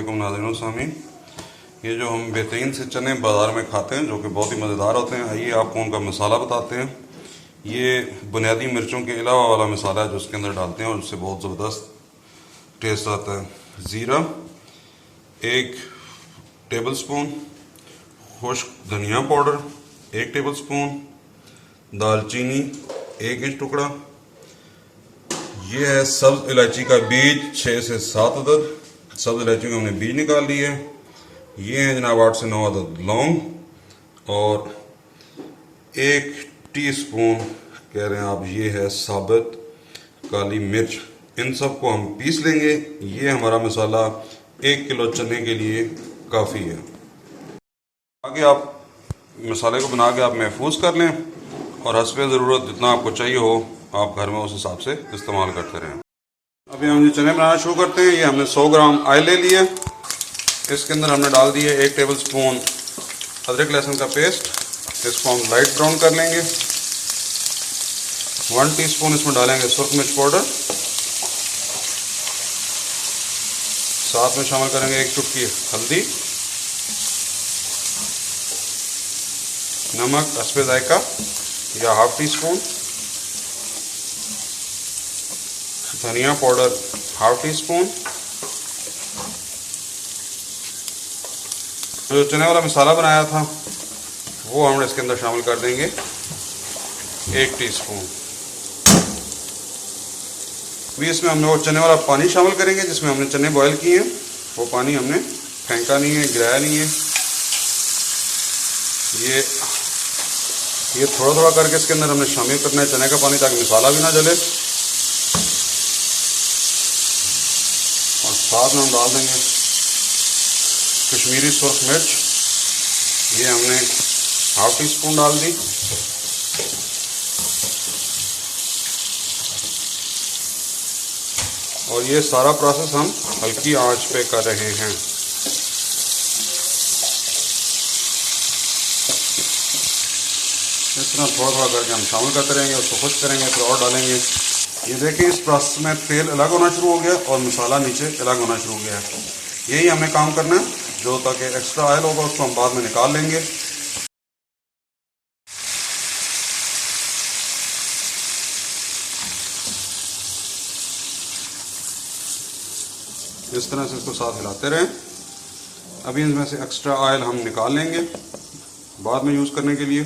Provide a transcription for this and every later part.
वालेकुम नाज़रीन सामीन। ये जो हम बेहतरीन से चने बाज़ार में खाते हैं जो कि बहुत ही मज़ेदार होते हैं, आइए आपको उनका मसाला बताते हैं। ये बुनियादी मिर्चों के अलावा वाला मसाला है जो उसके अंदर डालते हैं और उससे बहुत ज़बरदस्त टेस्ट आता है। ज़ीरा 1 टेबल स्पून, खुश्क धनिया पाउडर 1 टेबल स्पून, दालचीनी 1 इंच टुकड़ा, ये है सब्ज़ इलायची का बीज 6 से 7 अदद। सब्ज़ इलायची को हमने बीज निकाल लिए। ये हैं जनाब 8 से 9 अदद लौंग और 1 टीस्पून कह रहे हैं आप, ये है साबुत काली मिर्च। इन सब को हम पीस लेंगे। ये हमारा मसाला 1 किलो चने के लिए काफ़ी है। आगे आप मसाले को बना के आप महफूज कर लें और हस्बे ज़रूरत जितना आपको चाहिए हो आप घर में उस हिसाब से इस्तेमाल करते रहें। अभी हम ये चने बनाना शुरू करते हैं। ये हमने 100 ग्राम ऑयल ले लिया। इसके अंदर हमने डाल दिए 1 टेबल स्पून अदरक लहसुन का पेस्ट। इसको हम लाइट ब्राउन कर लेंगे। 1 टीस्पून इसमें डालेंगे सुर्ख मिर्च पाउडर। साथ में शामिल करेंगे 1 चुटकी हल्दी, नमक हस्बे जायका या हाफ टी स्पून, धनिया पाउडर हाफ टी स्पून। जो चने वाला मसाला बनाया था वो हम इसके अंदर शामिल कर देंगे 1 टीस्पून। अभी इसमें हमने वो चने वाला पानी शामिल करेंगे जिसमें हमने चने बॉईल किए हैं। वो पानी हमने फेंका नहीं है, गिराया नहीं है। ये थोड़ा थोड़ा करके इसके अंदर हमने शामिल करना है चने का पानी, ताकि मसाला भी ना जले। और साथ में हम डाल देंगे कश्मीरी सुर्ख मिर्च। ये हमने हाफ टी स्पून डाल दी। और ये सारा प्रोसेस हम हल्की आंच पे कर रहे हैं। इस तरह थोड़ा थोड़ा करके हम शामिल करते रहेंगे, उसको खुश करेंगे, फिर और डालेंगे। ये देखिए इस प्रोसेस में तेल अलग होना शुरू हो गया और मसाला नीचे अलग होना शुरू हो गया है। यही हमें काम करना है। जो ताकि एक्स्ट्रा ऑयल होगा उसको हम बाद में निकाल लेंगे। इस तरह से इसको साथ हिलाते रहें। अभी इसमें से एक्स्ट्रा ऑयल हम निकाल लेंगे बाद में यूज़ करने के लिए।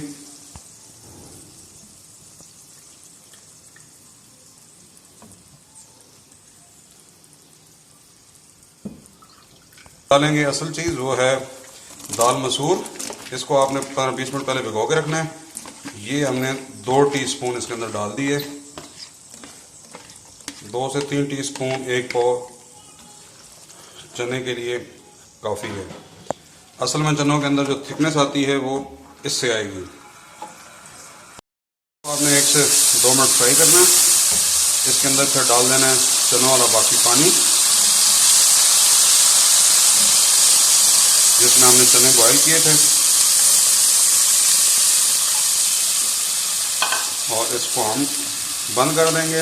डालेंगे असल चीज़, वो है दाल मसूर। इसको आपने 15-20 मिनट पहले भिगो के रखना है। ये हमने 2 टीस्पून इसके अंदर डाल दिए। 2 से 3 टीस्पून 1 पाव चने के लिए काफ़ी है। असल में चनों के अंदर जो थिकनेस आती है वो इससे आएगी। आपने 1 से 2 मिनट फ्राई करना है। इसके अंदर फिर डाल देना है चनों वाला बाकी पानी जिसमें हमने चने बॉईल किए थे। और इसको हम बंद कर देंगे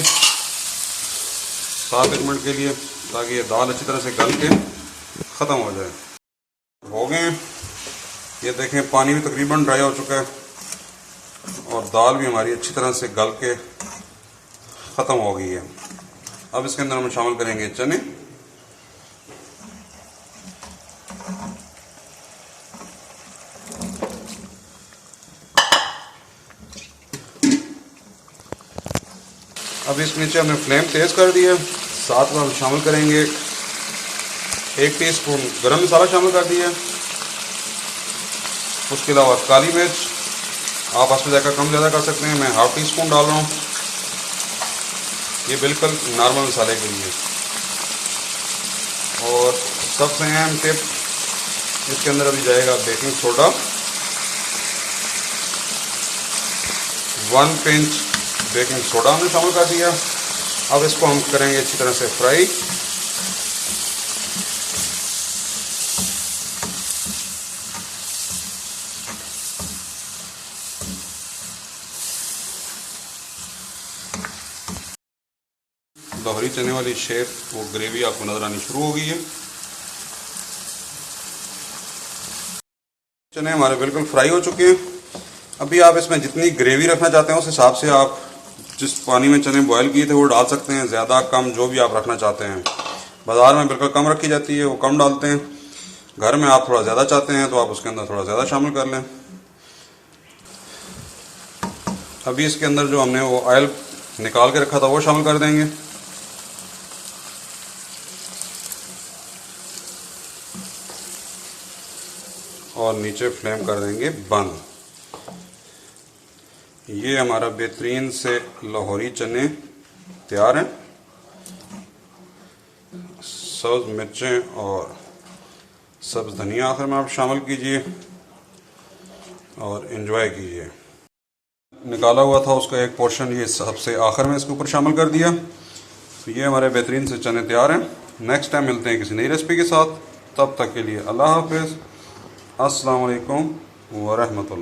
7-1 मिनट के लिए, ताकि ये दाल अच्छी तरह से गल के ख़त्म हो जाए। हो गए। ये देखें पानी भी तकरीबन ड्राई हो चुका है और दाल भी हमारी अच्छी तरह से गल के ख़त्म हो गई है। अब इसके अंदर हम शामिल करेंगे चने। अब इस नीचे हमने फ्लेम तेज़ कर दिया। साथ में हम शामिल करेंगे 1 टीस्पून गरम मसाला शामिल कर दिया। उसके अलावा काली मिर्च आप हस्बे जायका कम ज़्यादा कर सकते हैं। मैं हाफ टी स्पून डाल रहा हूँ। ये बिल्कुल नॉर्मल मसाले के लिए। और सबसे अहम टिप, इसके अंदर अभी जाएगा baking soda 1 pinch baking soda हमने शामिल कर दिया। अब इसको हम करेंगे अच्छी तरह से फ्राई। दोहरी चने वाली शेप वो ग्रेवी आपको नजर आनी शुरू हो गई है। चने हमारे बिल्कुल फ्राई हो चुके हैं। अभी आप इसमें जितनी ग्रेवी रखना चाहते हैं उस हिसाब से आप जिस पानी में चने बॉयल किए थे वो डाल सकते हैं, ज़्यादा कम जो भी आप रखना चाहते हैं। बाज़ार में बिल्कुल कम रखी जाती है, वो कम डालते हैं। घर में आप थोड़ा ज़्यादा चाहते हैं तो आप उसके अंदर थोड़ा ज़्यादा शामिल कर लें। अभी इसके अंदर जो हमने वो ऑयल निकाल के रखा था वो शामिल कर देंगे। और नीचे फ्लेम कर देंगे बंद। ये हमारा बेहतरीन से लाहौरी चने तैयार हैं। सब्ज़ मिर्चें और सब्ज़ धनिया आखिर में आप शामिल कीजिए और एंजॉय कीजिए। निकाला हुआ था उसका एक पोर्शन ये सबसे आखिर में इसके ऊपर शामिल कर दिया। तो ये हमारे बेहतरीन से चने तैयार हैं। नेक्स्ट टाइम मिलते हैं किसी नई रेसिपी के साथ। तब तक के लिए अल्लाह हाफिज़। अस्सलाम वालेकुम व रहमतुल्लाह।